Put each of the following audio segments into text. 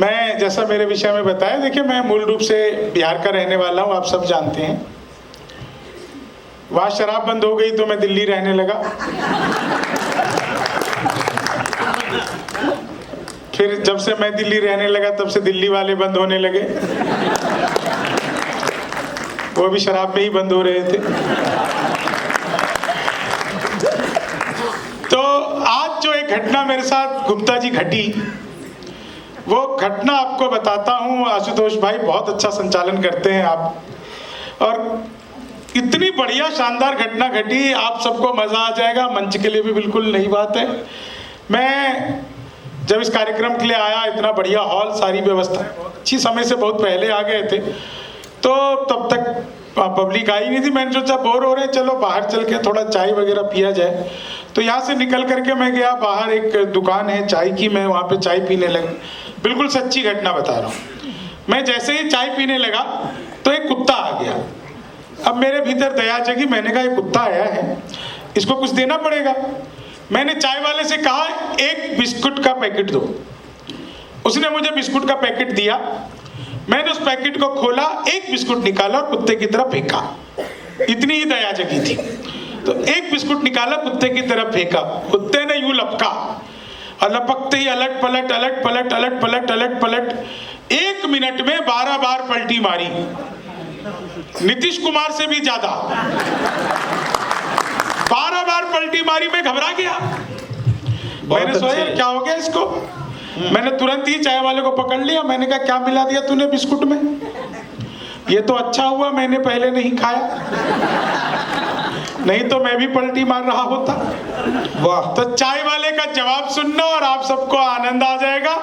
मैं जैसा मेरे विषय में बताया, देखिए मैं मूल रूप से बिहार का रहने वाला हूँ, आप सब जानते हैं। वहाँ शराब बंद हो गई तो मैं दिल्ली रहने लगा। फिर जब से मैं दिल्ली रहने लगा तब से दिल्ली वाले बंद होने लगे, वो भी शराब में ही बंद हो रहे थे। तो आज जो एक घटना मेरे साथ गुप्ता जी घटी, वो घटना आपको बताता हूँ। आशुतोष भाई बहुत अच्छा संचालन करते हैं आप, और इतनी बढ़िया शानदार घटना घटी, आप सबको मजा आ जाएगा, मंच के लिए भी बिल्कुल नई बात है। मैं जब इस कार्यक्रम के लिए आया, इतना बढ़िया हॉल, सारी व्यवस्था बहुत अच्छी, समय से बहुत पहले आ गए थे, तो तब तक पब्लिक आई नहीं थी। मैंने सोचा बोर हो रहे, चलो बाहर चल के थोड़ा चाय वगैरह पिया जाए। तो यहाँ से निकल करके मैं गया बाहर, एक दुकान है चाय की, मैं वहाँ पे चाय पीने लगा। बिल्कुल सच्ची घटना बता रहा हूँ। मैं जैसे ही चाय पीने लगा तो एक कुत्ता आ गया। अब मेरे भीतर दया जगी, मैंने कहा ये कुत्ता आया है, इसको कुछ देना पड़ेगा। मैंने चाय वाले से कहा एक बिस्कुट का पैकेट दो। उसने मुझे बिस्कुट का पैकेट दिया। मैंने उस पैकेट को खोला, एक बिस्कुट निकाला और कुत्ते की तरफ फेंका। इतनी ही दया जगी थी। तो एक बिस्कुट निकाला, कुत्ते की तरफ फेंका। कुत्ते ने यूं लपका और लपकते ही अलट पलट अलट पलट अलट पलट अलट पलट 1 मिनट में 12 बार पलटी मारी, नीतीश कुमार से भी ज्यादा 12 बार पलटी मारी। मैं घबरा गया। मैंने सोचा क्या हो गया इसको। मैंने तुरंत ही चाय वाले को पकड़ लिया। मैंने कहा क्या मिला दिया तूने बिस्कुट में? ये तो अच्छा हुआ मैंने पहले नहीं खाया, नहीं तो मैं भी पलटी मार रहा होता। वाह। तो चाय वाले का जवाब सुनना और आप सबको आनंद आ जाएगा।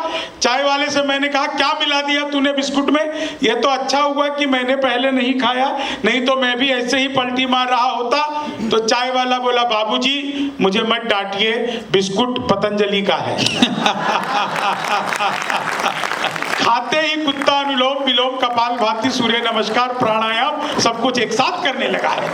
चाय वाले से मैंने कहा क्या मिला दिया तूने बिस्कुट में? ये तो अच्छा हुआ कि मैंने पहले नहीं खाया, नहीं तो मैं भी ऐसे ही पलटी मार रहा होता। तो चाय वाला बोला बाबूजी मुझे मत डांटिए, बिस्कुट पतंजलि का है। खाते ही कुत्ता अनुलोम विलोम कपाल भाती सूर्य नमस्कार प्राणायाम सब कुछ एक साथ करने लगा है।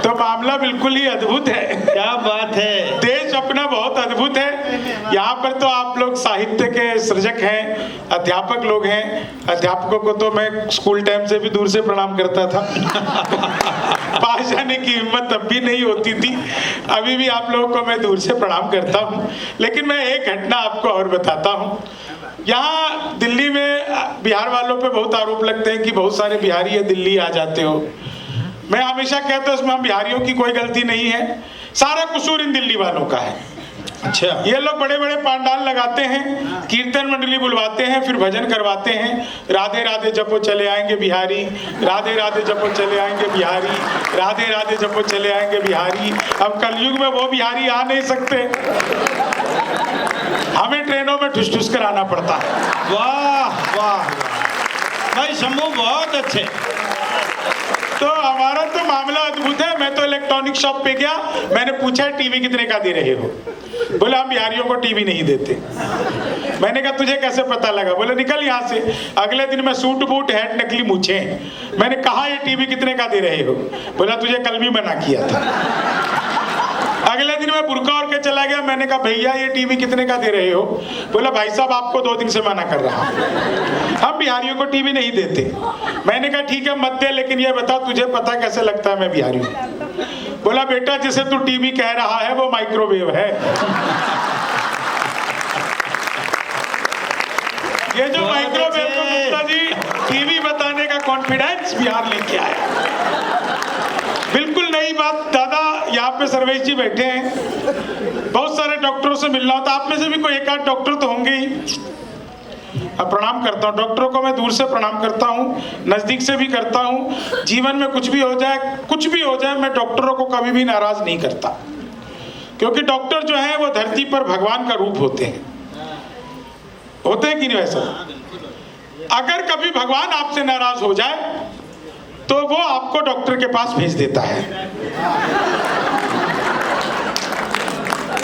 तो मामला बिल्कुल ही अद्भुत है। क्या बात है। देश अपना बहुत अद्भुत है। यहाँ पर तो आप लोग साहित्य के सृजक हैं, अध्यापक लोग हैं। अध्यापकों को तो मैं स्कूल टाइम से भी दूर से प्रणाम करता था। पास जाने की हिम्मत तब भी नहीं होती थी, अभी भी आप लोगों को मैं दूर से प्रणाम करता हूँ। लेकिन मैं एक घटना आपको और बताता हूँ। यहाँ दिल्ली में बिहार वालों पे बहुत आरोप लगते हैं कि बहुत सारे बिहारी है दिल्ली आ जाते हो। मैं हमेशा कहता हूँ इसमें हम बिहारियों की कोई गलती नहीं है, सारा कसूर इन दिल्ली वालों का है। अच्छा। ये लोग बड़े बड़े पांडाल लगाते हैं, कीर्तन मंडली बुलवाते हैं, फिर भजन करवाते हैं, राधे राधे जपो चले आएंगे बिहारी, राधे राधे जपो चले आएंगे बिहारी, राधे राधे जपो चले आएंगे बिहारी। अब कलयुग में वो बिहारी आ नहीं सकते, हमें ट्रेनों में ठुस ठुस कर आना पड़ता है। वाह वाह भाई शंभू, बहुत अच्छे। तो हमारा तो मामला अद्भुत है। मैं तो इलेक्ट्रॉनिक शॉप पे गया, मैंने पूछा टीवी कितने का दे रहे हो? बोला हम बिहारियों को टीवी नहीं देते। मैंने कहा तुझे कैसे पता लगा? बोले निकल यहाँ से। अगले दिन मैं सूट बूट हैट नकली मूछे। मैंने कहा ये टीवी कितने का दे रहे हो? बोला तुझे कल भी मना किया था। अगले दिन मैं बुर्का और के चला गया। मैंने कहा भैया ये टीवी कितने का दे रहे हो? बोला भाई साहब आपको 2 दिन से मना कर रहा हूं, हम बिहारियों को टीवी नहीं देते। मैंने कहा ठीक है मत दे, लेकिन ये बता तुझे पता कैसे लगता है मैं बिहारी हूँ? बोला बेटा जिसे तू टीवी कह रहा है वो माइक्रोवेव है। ये जो माइक्रोवेव को गुप्ता जी टीवी बताने का कॉन्फिडेंस बिहार लेके आया। बिल्कुल नई बात। दादा यहाँ पे सर्वेश जी बैठे हैं, बहुत सारे डॉक्टरों से मिलना होता, आप में से भी कोई एक आध डॉक्टर तो होंगे ही। अब प्रणाम करता हूँ डॉक्टरों को, मैं दूर से प्रणाम करता हूँ, नजदीक से भी करता हूँ। जीवन में कुछ भी हो जाए, कुछ भी हो जाए, मैं डॉक्टरों को कभी भी नाराज नहीं करता, क्योंकि डॉक्टर जो है वो धरती पर भगवान का रूप होते हैं। होते हैं कि नहीं? वैसा अगर कभी भगवान आपसे नाराज हो जाए तो वो आपको डॉक्टर के पास भेज देता है।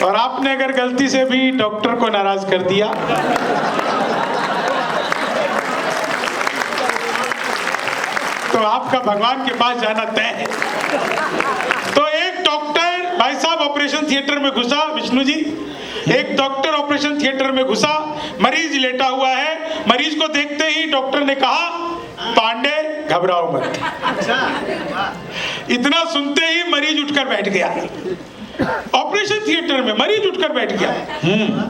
और आपने अगर गलती से भी डॉक्टर को नाराज कर दिया तो आपका भगवान के पास जाना तय है। तो एक डॉक्टर भाई साहब ऑपरेशन थिएटर में घुसा, विष्णु जी, एक डॉक्टर ऑपरेशन थिएटर में घुसा, मरीज लेटा हुआ है। मरीज को देखते ही डॉक्टर ने कहा, पांडे घबराओ मत। इतना सुनते ही मरीज उठकर बैठ गया। ऑपरेशन थिएटर में मरीज उठकर बैठ गया।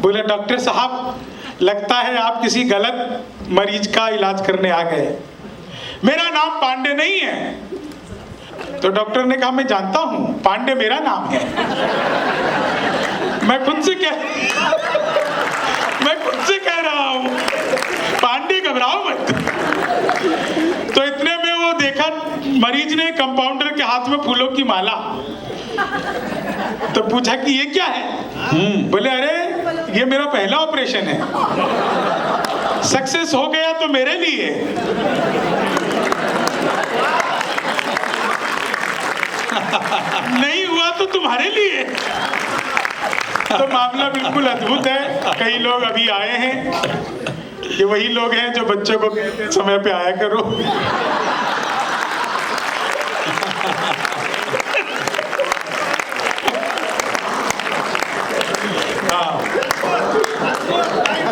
बोला, डॉक्टर साहब लगता है आप किसी गलत मरीज का इलाज करने आ गए। मेरा नाम पांडे नहीं है। तो डॉक्टर ने कहा, मैं जानता हूं, पांडे मेरा नाम है। मैं खुद से कह रहा हूं, पांडे घबराओ मत। तो इतने में वो देखा मरीज ने कंपाउंडर के हाथ में फूलों की माला। तो पूछा कि ये क्या है? बोले, अरे ये मेरा पहला ऑपरेशन है, सक्सेस हो गया तो मेरे लिए, नहीं हुआ तो तुम्हारे लिए। तो मामला बिल्कुल अद्भुत है। कई लोग अभी आए हैं, ये वही लोग हैं जो बच्चों को कहते हैं समय पे आया करो।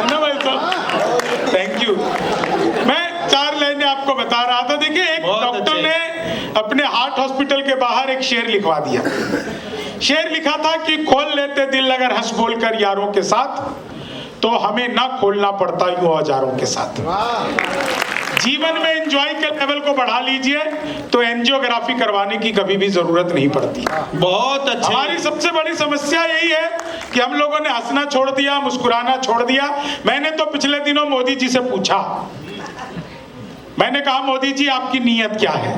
ना भाई साहब, थैंक यू। मैं 4 लाइनें आपको बता रहा था। देखिए, एक डॉक्टर ने अपने हार्ट हॉस्पिटल के बाहर एक शेर लिखवा दिया। शेर लिखा था कि खोल लेते दिल अगर हंस बोल कर यारों के साथ, तो हमें ना खोलना पड़ता यूं औजारों के साथ। जीवन में एंजॉय के लेवल को बढ़ा लीजिए तो एंजियोग्राफी करवाने की कभी भी जरूरत नहीं पड़ती। बहुत अच्छा। हमारी सबसे बड़ी समस्या यही है कि हम लोगों ने हंसना छोड़ दिया, मुस्कुराना छोड़ दिया। मैंने तो पिछले दिनों मोदी जी से पूछा, मैंने कहा, मोदी जी आपकी नीयत क्या है?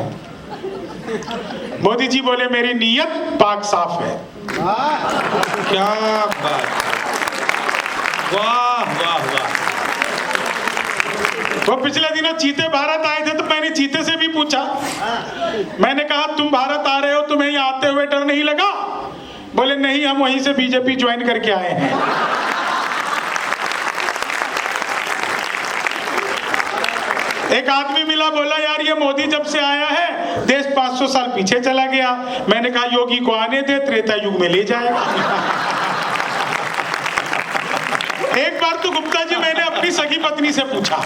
मोदी जी बोले, मेरी नीयत पाक साफ है। क्या बात, वाह वाह वाह। वो पिछले दिनों चीते भारत आए थे, तो मैंने चीते से भी पूछा, मैंने कहा, तुम भारत आ रहे हो, तुम्हें यहाँ आते हुए डर नहीं लगा? बोले, नहीं, हम वहीं से बीजेपी ज्वाइन करके आए हैं। एक आदमी मिला, बोला, यार ये मोदी जब से आया है देश 500 साल पीछे चला गया। मैंने कहा, योगी को आने दे, त्रेता युग में ले जाएगा। एक बार तो गुप्ता जी मैंने अपनी सगी पत्नी से पूछा,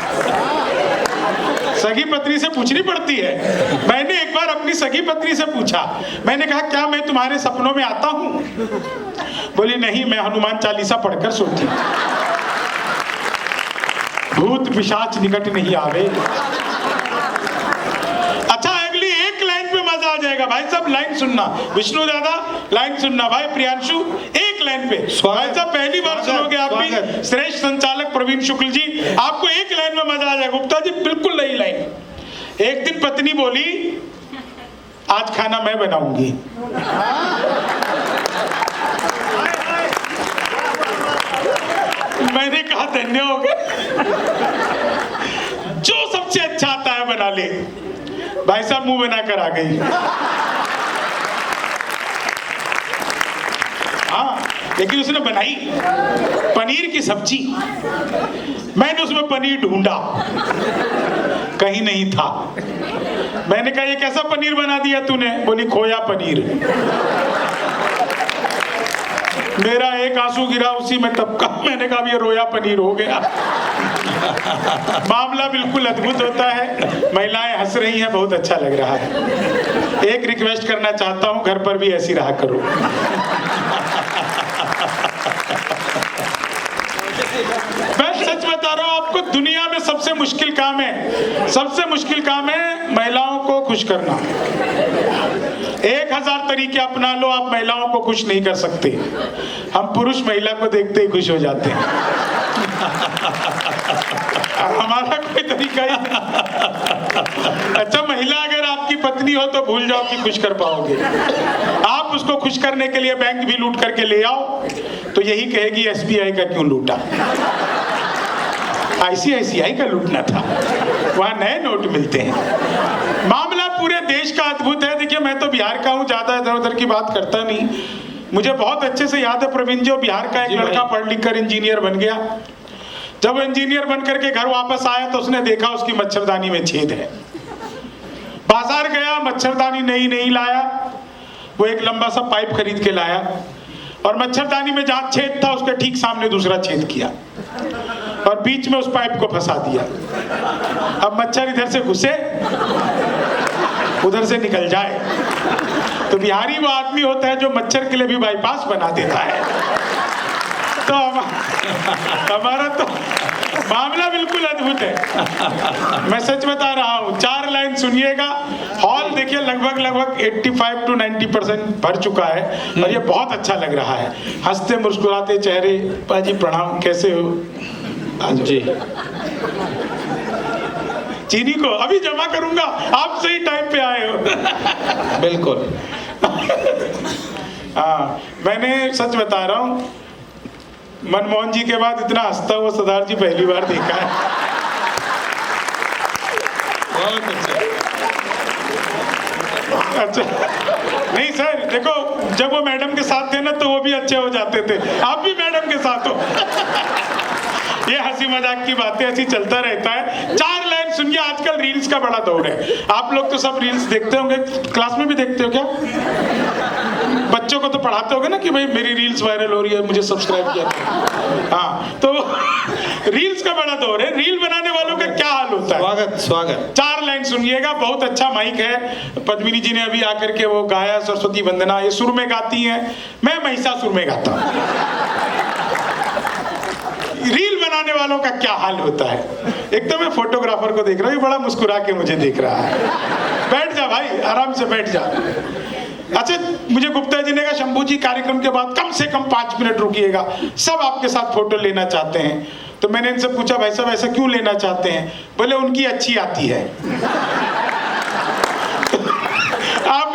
सगी पत्नी से पूछनी पड़ती है। मैंने एक बार अपनी सगी पत्नी से पूछा, मैंने कहा, क्या मैं तुम्हारे सपनों में आता हूं? बोली, नहीं, मैं हनुमान चालीसा पढ़कर सोती हूं, भूत पिशाच निकट नहीं आवे। अच्छा, अगली एक लाइन पे मजा आ जाएगा भाई साहब, लाइन सुनना। विष्णु दादा लाइन सुनना, भाई प्रियांशु एक लाइन पे। भाई साहब पहली बार सुनोगे आप भी, श्रेष्ठ संचालक प्रवीण शुक्ल जी, आपको एक लाइन में मजा आ जाएगा। गुप्ता जी बिल्कुल नई लाइन। एक दिन पत्नी बोली, आज खाना मैं बनाऊंगी। मैंने कहा, धन्य हो गए, जो सबसे अच्छा आता है बना ले। भाई साहब मुंह बनाकर आ गई। हाँ, लेकिन उसने बनाई पनीर की सब्जी। मैंने उसमें पनीर ढूंढा, कहीं नहीं था। मैंने कहा, ये कैसा पनीर बना दिया तूने? बोली, खोया पनीर। मेरा एक आंसू गिरा उसी में टपका। मैंने कहा, ये रोया पनीर हो गया। मामला बिल्कुल अद्भुत होता है। महिलाएं हंस रही हैं, बहुत अच्छा लग रहा है। एक रिक्वेस्ट करना चाहता हूं, घर पर भी ऐसी रहा करो। मैं सच बता रहा हूं आपको, दुनिया में सबसे मुश्किल काम है, सबसे मुश्किल काम है महिलाओं को खुश करना। 1000 तरीके अपना लो, आप महिलाओं को खुश नहीं कर सकते। हम पुरुष महिला को देखते ही खुश हो जाते हैं। हमारा कोई तरीका ही। अच्छा, महिला अगर आपकी पत्नी हो तो भूल जाओ कि खुश कर पाओगे। आप उसको खुश करने के लिए बैंक भी लूट करके ले आओ तो यही कहेगी, SBI का क्यों लूटा? ICICI का लूटना था, वहां नए नोट मिलते हैं। मामला पूरे देश का अद्भुत है। देखिए, मैं तो बिहार का हूँ, ज्यादा इधर उधर की बात करता नहीं। मुझे बहुत अच्छे से याद है, प्रवीण जी, बिहार का एक लड़का पढ़ लिख कर इंजीनियर बन गया। जब इंजीनियर बन करके घर वापस आया तो उसने देखा उसकी मच्छरदानी में छेद है। बाजार गया, मच्छरदानी नहीं लाया। वो एक लंबा सा पाइप खरीद के लाया और मच्छरदानी में जहां छेद था उसके ठीक सामने दूसरा छेद किया। और बीच में उस पाइप को फंसा दिया। अब मच्छर इधर से घुसे उधर से निकल जाए। तो बिहारी वो आदमी होता है जो मच्छर के लिए भी बाईपास बना देता है। तो हमारा तो मामला बिल्कुल अद्भुत है। मैं सच बता रहा हूँ। 4 लाइन सुनिएगा। हॉल देखिए लगभग 85 to 90% भर चुका है और ये बहुत अच्छा लग रहा है। हंसते मुस्कुराते चेहरे। पाजी प्रणाम, कैसे हो? जी चीनी को अभी जमा करूंगा, आप सही टाइम पे आए हो। बिल्कुल। हाँ, मैंने सच बता रहा हूँ, मनमोहन जी के बाद इतना हंसता हुआ सरदार जी पहली बार देखा है। बहुत अच्छा नहीं सर, देखो जब वो मैडम के साथ थे ना तो वो भी अच्छे हो जाते थे। आप भी मैडम के साथ हो। ये हंसी मजाक की बातें ऐसी चलता रहता है। 4 लाइन सुनिए। आजकल रील्स का बड़ा दौर है। आप लोग तो सब रील्स देखते होंगे, क्लास में भी देखते हो क्या? बच्चों को तो पढ़ाते होगे ना कि भाई मेरी रील्स वायरल हो रही है, मुझे सब्सक्राइब किया। हाँ, तो रील्स का बड़ा दौर है। रील बनाने वालों का क्या हाल होता है? स्वागत। 4 लाइन सुनिएगा। बहुत अच्छा माइक है। पद्मिनी जी ने अभी आकर के वो गाया, सरस्वती वंदना। ये सुर में गाती हैं, मैं महिषासुर में गाता हूँ। रील बनाने वालों का क्या हाल होता है? एक तो मैं फोटोग्राफर को देख रहा हूँ, बड़ा मुस्कुरा के मुझे देख रहा है। बैठ जा भाई, आराम से बैठ जा। अच्छा, मुझे गुप्ता जी ने कहा शंभू जी कार्यक्रम के बाद कम से कम 5 मिनट रुकिएगा, सब आपके साथ फोटो लेना चाहते हैं। तो मैंने इनसे पूछा भाई साहब ऐसा क्यों लेना चाहते हैं? बोले उनकी अच्छी आती है। आप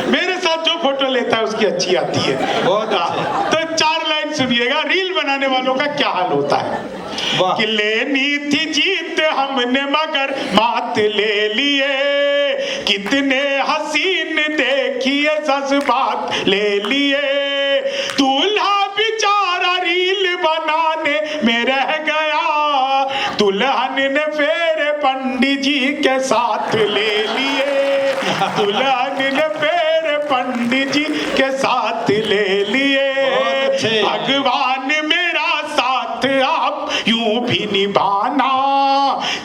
मेरे साथ जो फोटो लेता है उसकी अच्छी आती है। बहुत अच्छा। तो 4 लाइन सुनिएगा। रील बनाने वालों का क्या हाल होता है? कि लेनी थी जीत हमने मगर मात ले लिए, कितने हसीन देखिए जज्बात ले लिए, दूल्हा बेचारा रील बनाने में रह गया, दुल्हन ने फेरे पंडित जी के साथ ले लिए, दुल्हन ने फेरे पंडित जी के साथ ले लिए। भगवान मेरा साथ आप यूं भी निभाना,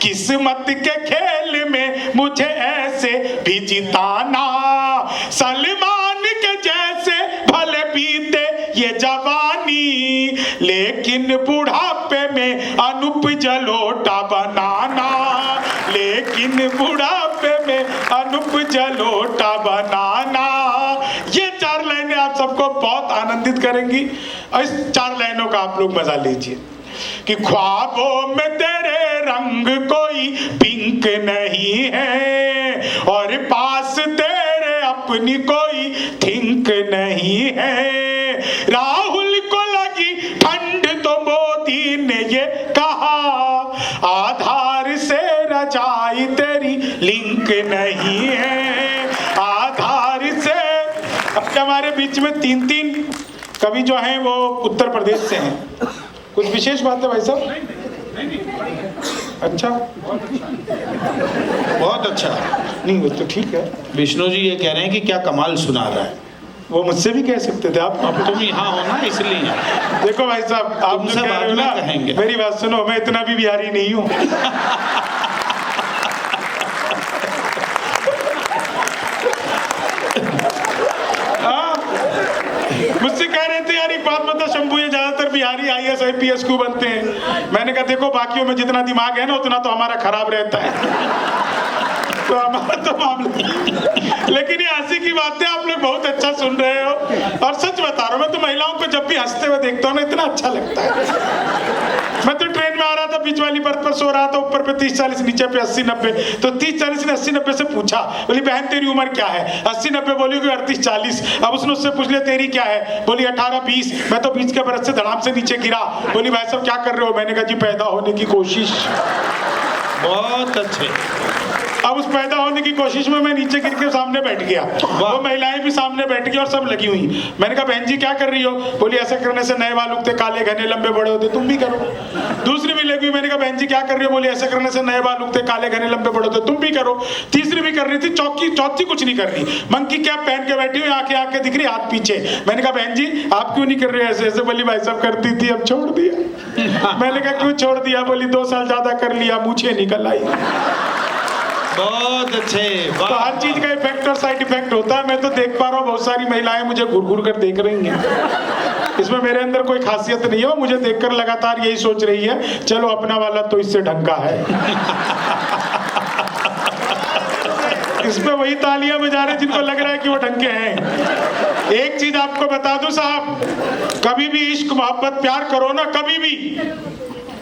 किस्मत के खेल में मुझे ऐसे भी जिताना, सलमान के जैसे भले बीते ये जवानी, लेकिन बुढ़ापे में अनूप जलोटा बनाना, लेकिन बुढ़ापे में अनूप जलोटा बनाना। ये 4 लाइनें आप सबको बहुत आनंदित करेंगी और इस 4 लाइनों का आप लोग मजा लीजिए। कि ख्वाबों में तेरे रंग कोई पिंक नहीं है, और पास तेरे अपनी कोई थिंक नहीं है, राहुल को लगी ठंड तो मोदी ने ये कहा, आधार से रजाई तेरी लिंक नहीं है, आधार से। अब हमारे बीच में 3 कवि जो हैं वो उत्तर प्रदेश से हैं। कुछ विशेष बात है भाई साहब? अच्छा, बहुत अच्छा। नहीं वो तो ठीक है। विष्णु जी ये कह रहे हैं कि क्या कमाल सुना रहा है। वो मुझसे भी कह सकते थे आप। अब तुम यहाँ हो ना इसलिए। देखो भाई साहब, आप तुमसे जो कह रहे हो बाद ना, में कहेंगे। मेरी बात सुनो, मैं इतना भी बिहारी नहीं हूँ। मुझसे कह रहे थे यार एक बात बता शंभू, ये ज्यादातर बिहारी IAS IPS क्यों बनते हैं? मैंने कहा देखो बाकियों में जितना दिमाग है ना उतना तो हमारा खराब रहता है। तो हमारा तो मामला, लेकिन ये हंसी की बातें आप लोग बहुत अच्छा सुन रहे हो। और सच बता रहा हूँ, मैं तो महिलाओं को जब भी हंसते हुए देखता हूँ ना इतना अच्छा लगता है। मैं तो ट्रेन में आ रहा था, बीच वाली बर्थ पर सो रहा था, ऊपर पे 30-40, नीचे पे 80-90। तो 30-40 ने 80-90 से पूछा, बोली बहन तेरी उम्र क्या है? 80-90 बोली 38-40। अब उसने उससे पूछ लिया तेरी क्या है? बोली 18-20। मैं तो 20 के बरस से धड़ाम से नीचे गिरा। बोली भाई साहब क्या कर रहे हो? मैंने कहा जी पैदा होने की कोशिश। बहुत अच्छे। अब अब उस पैदा होने की कोशिश में मैं नीचे गिर के सामने बैठ गया, वो महिलाएं भी सामने बैठ गई और सब लगी हुई। मैंने कहा बहन जी क्या कर रही हो? बोली ऐसा करने से नए बाल उगते, काले घने लंबे बड़े होते, तुम भी करो। दूसरी भी लगी हुई, मैंने कहा बहन जी क्या कर रही हो? बोली ऐसा करने से नए बाल उगते, काले घने लंबे बड़े होते, तुम भी करो। तीसरी भी कर रही थी, चौथी कुछ नहीं कर रही, मंकी कैप पहन के बैठी हुई, आंखें दिख रही, हाथ पीछे। मैंने कहा बहन जी आप क्यों नहीं कर रहे ऐसे ऐसे? बोली भाई साहब करती थी अब छोड़ दिया। मैंने कहा क्यों छोड़ दिया? बोली 2 साल ज्यादा कर लिया, मूछें निकल आई। बहुत अच्छे। तो हर चीज का इफेक्ट और साइड इफेक्ट होता है। मैं तो देख पा रहा हूँ बहुत सारी महिलाएं मुझे घूर घूर कर देख रही हैं। इसमें मेरे अंदर कोई खासियत नहीं है, वो मुझे देखकर लगातार यही सोच रही है चलो अपना वाला तो इससे ढंग का है। इसमें वही तालियां बजा रहे जिनको लग रहा है कि वो ढंग के हैं। एक चीज आपको बता दूं साहब, कभी भी इश्क मोहब्बत प्यार करो ना, कभी भी,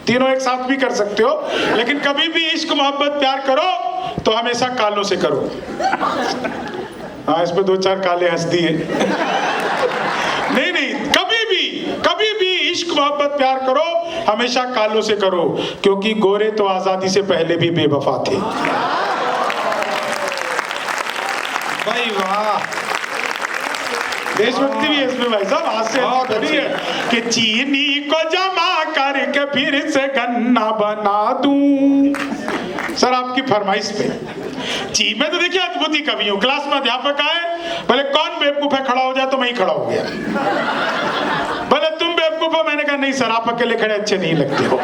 तीनों एक साथ भी कर सकते हो, लेकिन कभी भी इश्क मोहब्बत प्यार करो तो हमेशा कालों से करो। हाँ इसमें 2-4 काले हंस दिए। नहीं, कभी भी इश्क मोहब्बत प्यार करो हमेशा कालों से करो, क्योंकि गोरे तो आजादी से पहले भी बेवफा थे। भाई वाह, देशभक्ति भी है इसमें भाई साहब, हास्य थोड़ी है कि चीनी को जमा करके फिर से गन्ना बना दूं। सर आपकी फरमाइश पे मैं तो देखिए अद्भुत ही कवि हूँ। क्लास में अध्यापक आए, बोले कौन बेवकूफ है खड़ा हो जाए, तो मैं ही खड़ा हो गया। बोले तुम बेवकूफ हो? मैंने कहा नहीं सर आप अकेले खड़े अच्छे नहीं लगते हो।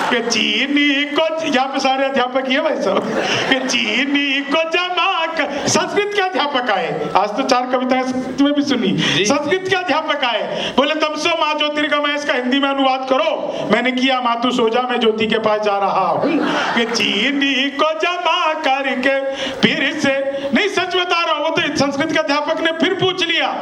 कि चीनी को, यहाँ पे सारे अध्यापक ही है भाई साहब, कि चीनी को जमा कर, संस्कृत के अध्यापक आए, आज तो 4 कविताएं संस्कृत में भी सुनी। संस्कृत के अध्यापक आए, बोले तमसो माँ ज्योतिर्गमय, इसका हिंदी में अनुवाद करो। मैंने किया, माँ तू सो जा मैं ज्योति के पास जा रहा हूँ। कि चीनी को जमा करके फिर से, नहीं सच बता रहा हूँ, वो तो संस्कृत के अध्यापक ने फिर पूछ लिया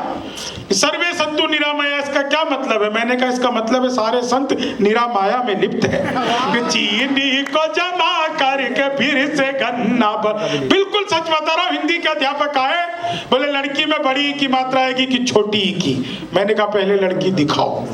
सर्वे संतु निरामया, इसका क्या मतलब है? मैंने कहा इसका मतलब है सारे संत निरामाया में लिप्त है। चीनी को जमा करके फिर से गन्ना बिल्कुल सच बता रहा हूँ। हिंदी के अध्यापक आए, बोले लड़की में बड़ी की मात्रा आएगी कि छोटी की? मैंने कहा पहले लड़की दिखाओ।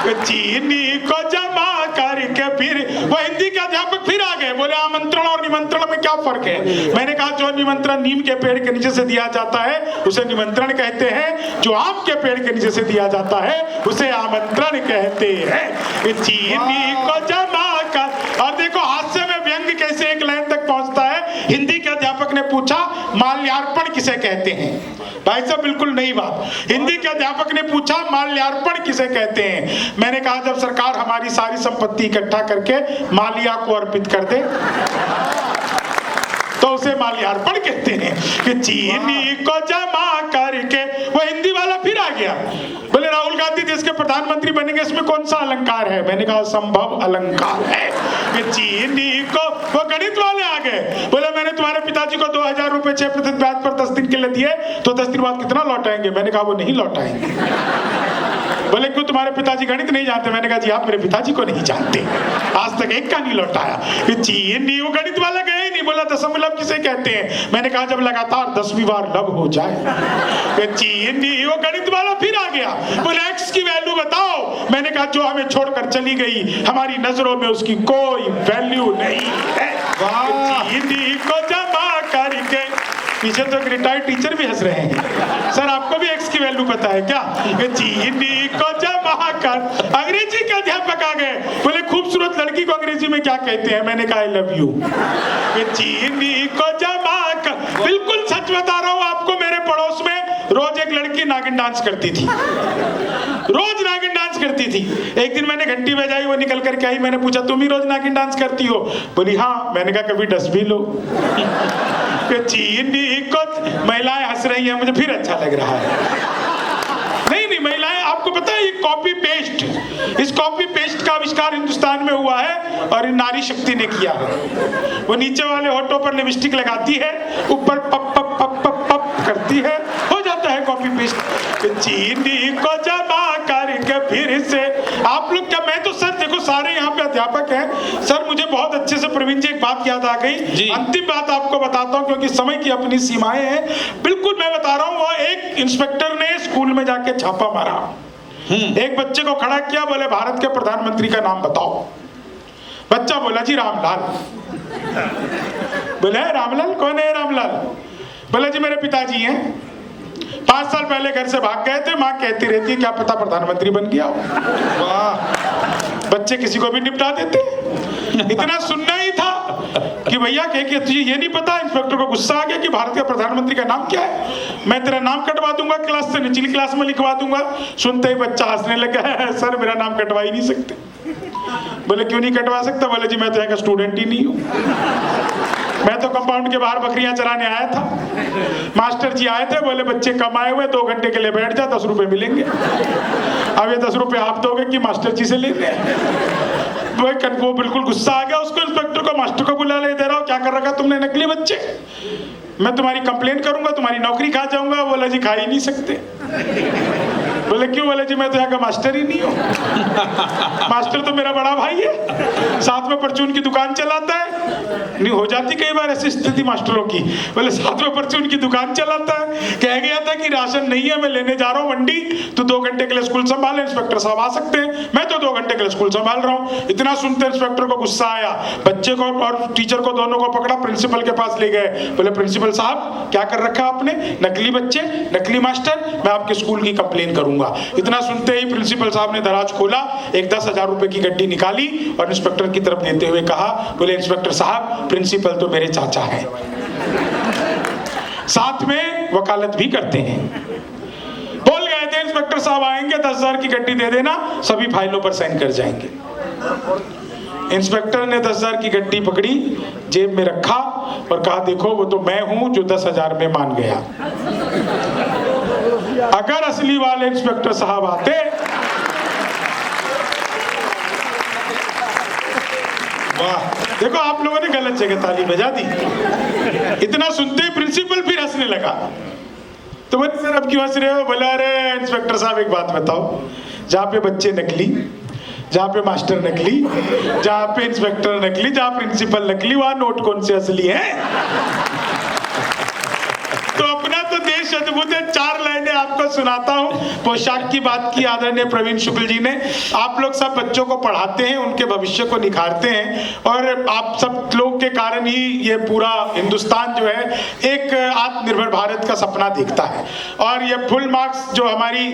चीनी को जमा करके फिर, वो हिंदी के अध्यापक फिर आ गए, बोले आमंत्रण और निमंत्रण में क्या फर्क है? मैंने कहा जो निमंत्रण नीम के पेड़ के नीचे से दिया जाता है उसे निमंत्रण कहते हैं, जो आम के पेड़ के नीचे से दिया जाता है उसे आमंत्रण कहते हैं। चीनी को जमा कर, और देखो हास्य में व्यंग कैसे एक लाइन तक पहुंचता है। हिंदी के अध्यापक ने पूछा माल्यार्पण किसे कहते हैं? भाई साहब बिल्कुल नई बात। हिंदी के अध्यापक ने पूछा माल्यार्पण किसे कहते हैं? मैंने कहा जब सरकार हमारी सारी संपत्ति इकट्ठा करके मालिया को अर्पित कर दे तो उसे माल्यार्पण कहते हैं। कि चीनी को जमा करके, वो हिंदी वाला फिर आ गया, बोले राहुल गांधी देश के प्रधानमंत्री बनेंगे, इसमें कौन सा अलंकार है? मैंने कहा संभव अलंकार है। कि चीनी को, वो गणित वाले आ गए, बोले मैंने तुम्हारे पिताजी को 2000 रुपए 6% ब्याज पर 10 दिन के लिए दिए, तो 10 दिन बाद कितना लौटाएंगे? मैंने कहा वो नहीं लौटाएंगे। बोले क्यों तुम्हारे पिताजी गणित नहीं जानते? मैंने कहा जी आप मेरे पिताजी को नहीं जानते, आज तक एक का नहीं लौटाया। चीनी, वो गणित वाला गए ही नहीं, बोला दशमलव किसे कहते हैं? मैंने कहा जब लगातार 10वीं बार लव हो जाए। चीनी, वो गणित वाला फिर आ गया, बोले एक्स की वैल्यू बताओ। मैंने कहा जो हमें छोड़कर चली गई, हमारी नजरों में उसकी कोई वैल्यू नहीं है। चीनी को जमा करके, पीछे तो एक रिटायर्ड टीचर भी हंस रहे हैं। सर आपको भी एक्स की वैल्यू पता है क्या? चीनी को जमा कर, अंग्रेजी के अध्यापक आ गए, बोले खूबसूरत लड़की को अंग्रेजी में क्या कहते हैं? मैंने कहा आई लव यू। चीनी को जमा कर, बिल्कुल सच बता रहा हूँ आपको, मेरे पड़ोस में रोज एक लड़की नागिन डांस करती थी, रोज नागिन डांस करती थी। एक दिन मैंने घंटी बजाई, वो निकल करके आई, मैंने पूछा तुम ही रोज नागिन डांस करती हो? बोली हाँ। मैंने कहा कभी डस भी लो। चीनी को, महिलाएं हंस रही हैं, मुझे फिर अच्छा लग रहा है। नहीं महिलाएं, आपको पता है ये कॉपी पेस्ट, इस कॉपी पेस्ट का आविष्कार हिंदुस्तान में हुआ है और नारी शक्ति ने किया है। वो नीचे वाले होठों पर लिपस्टिक लगाती है, ऊपर पप पप पप पप पप करती है, हो जाता है कॉपी पेस्ट। चीनी को जमा करके फिर से, आप लोग क्या, मैं तो सर देखो सारे यहाँ पे अध्यापक हैं सर, मुझे बहुत अच्छे से प्रवीण जी एक बात याद आ गई। अंतिम बात आपको बताता हूँ क्योंकि समय की अपनी सीमाएं हैं। बिल्कुल मैं बता रहा हूँ, वो एक इंस्पेक्टर ने स्कूल में जाके छापा मारा, एक बच्चे को खड़ा किया, बोले भारत के प्रधानमंत्री का नाम बताओ। बच्चा बोला जी रामलाल। बोले रामलाल, कौन है रामलाल? बोले जी मेरे पिताजी हैं, 5 साल पहले घर से भाग गए थे, माँ कहती रहती है क्या पता प्रधानमंत्री बन गया हो। वाह, बच्चे किसी को भी निपटा देते। इतना सुनना ही था कि भैया कह के तुझे ये नहीं पता। इंस्पेक्टर को गुस्सा आ गया कि भारत के प्रधानमंत्री का नाम क्या है, मैं तेरा नाम कटवा दूंगा, क्लास से निचली क्लास में लिखवा दूंगा। सुनते ही बच्चा हंसने लगा, सर मेरा नाम कटवा ही नहीं सकते। बोले क्यों नहीं कटवा सकता? बोले जी मैं तो यहाँ का स्टूडेंट ही नहीं हूँ, मैं तो कंपाउंड के बाहर बकरियां चराने आया था। मास्टर जी आए थे, बोले बच्चे कम आए हुए, 2 घंटे के लिए बैठ जा, 10 रुपए मिलेंगे। अब ये 10 रुपए आप दोगे कि मास्टर जी से लेने? वो बिल्कुल गुस्सा आ गया उसको, इंस्पेक्टर को, मास्टर को बुला ले, दे रहा हूँ क्या कर रखा तुमने नकली बच्चे, मैं तुम्हारी कंप्लेंट करूंगा, तुम्हारी नौकरी खा जाऊंगा। बोला जी खा ही नहीं सकते। बोले क्यों? बोले जी मैं तो यहाँ का मास्टर ही नहीं हूँ। मास्टर तो मेरा बड़ा भाई है, साथ में परचून की दुकान चलाता है। नहीं हो जाती कई बार ऐसी स्थिति मास्टरों की। बोले साथ में परचून की दुकान चलाता है, कह गया था कि राशन नहीं है, मैं लेने जा रहा हूँ मंडी, तो 2 घंटे के लिए स्कूल संभाले, इंस्पेक्टर साहब आ सकते हैं, मैं तो 2 घंटे के लिए स्कूल संभाल रहा हूँ। इतना सुनते इंस्पेक्टर को गुस्सा आया, बच्चे को और टीचर को दोनों को पकड़ा, प्रिंसिपल के पास ले गए। बोले प्रिंसिपल साहब क्या कर रखा आपने, नकली बच्चे, नकली मास्टर, मैं आपके स्कूल की कंप्लेन करूंगा। इतना सुनते ही प्रिंसिपल साहब ने दराज खोला, एक 10,000 रुपए की गड्डी निकाली और इंस्पेक्टर की तरफ देते हुए कहा, बोले इंस्पेक्टर साहब प्रिंसिपल तो मेरे चाचा हैं, साथ में वकालत भी करते हैं। बोल गए थे इंस्पेक्टर साहब आएंगे, 10,000 की गड्डी दे देना, सभी फाइलों पर साइन कर जाएंगे। इंस्पेक्टर ने 10,000 की गड्डी पकड़ी, जेब में रखा और कहा देखो वो तो मैं हूं जो 10,000 में मान गया। अगर असली वाले इंस्पेक्टर साहब आते, वाह देखो आप लोगों ने गलत जगह ताली बजा दी। इतना सुनते ही प्रिंसिपल फिर हंसने लगा। तो बोले सर अब क्यों हंस रहे हो? बोला अरे इंस्पेक्टर साहब एक बात बताओ, जहाँ पे बच्चे नकली, जहाँ पे मास्टर नकली, जहाँ पे इंस्पेक्टर नकली, जहाँ प्रिंसिपल नकली, वहाँ नोट कौन से असली है? तो अपना तो देश अद्भुत है। 4 लाइनें आपको सुनाता हूँ। पोशाक की बात की आदरणीय प्रवीण शुक्ल जी ने। आप लोग सब बच्चों को पढ़ाते हैं, उनके भविष्य को निखारते हैं, और आप सब लोग के कारण ही ये पूरा हिंदुस्तान जो है एक आत्मनिर्भर भारत का सपना देखता है। और ये फुल मार्क्स जो हमारी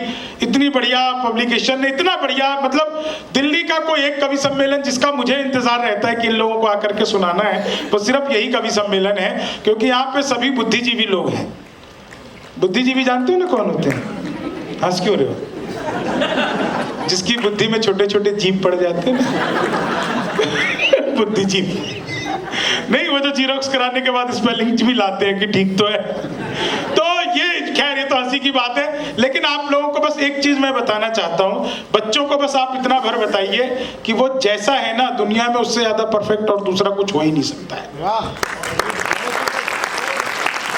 इतनी बढ़िया पब्लिकेशन ने, इतना बढ़िया, मतलब दिल्ली का कोई एक कवि सम्मेलन जिसका मुझे इंतजार रहता है कि इन लोगों को आकर के सुनाना है, वो सिर्फ यही कवि सम्मेलन है, क्योंकि यहाँ पे सभी बुद्धिजीवी लोग हैं। बुद्धिजीवी जानते हो ना कौन होते हैं? हंस क्यों रहे हो? जिसकी बुद्धि में छोटे छोटे जीव पड़ जाते हैं ना, बुद्धिजीवी। नहीं, वो जो जीरोक्स कराने के बाद स्पेलिंग भी लाते हैं कि ठीक तो है। तो ये खैर ये तो हंसी की बात है, लेकिन आप लोगों को बस एक चीज मैं बताना चाहता हूँ, बच्चों को बस आप इतना भर बताइए कि वो जैसा है ना दुनिया में, उससे ज्यादा परफेक्ट और दूसरा कुछ हो ही नहीं सकता है।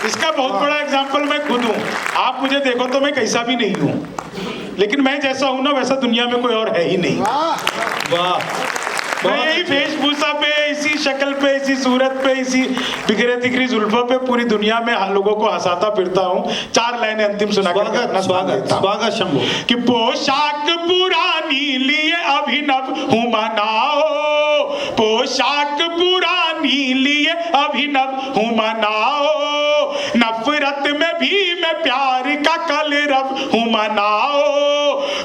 इसका बहुत बड़ा एग्जाम्पल मैं खुद हूँ। आप मुझे देखो तो मैं कैसा भी नहीं हूँ, लेकिन मैं जैसा हूँ ना वैसा दुनिया में कोई और है ही नहीं। वाह, मैं यही वेशभूषा पे, इसी शक्ल पे, इसी सूरत पे, इसी बिखरे तिखरी जुल्फों पे पूरी दुनिया में लोगों को हंसाता फिरता हूँ। 4 लाइनें अंतिम सुना कर स्वागत शंभू। कि पोशाक पुरानी लिए अभिनव हूँ मनाओ, पोशाक पुरानी लिए अभिनव हूँ मनाओ, नफरत में भी मैं प्यार का कलरव हूँ मनाओ,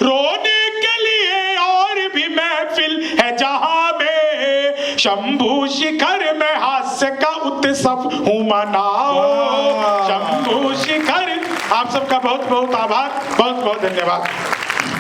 रोने के लिए और भी महफिल है जहां में, शंभू शिखर में हास्य का उत्सव हूँ मनाओ, शंभू शिखर। आप सबका बहुत बहुत आभार, बहुत बहुत धन्यवाद।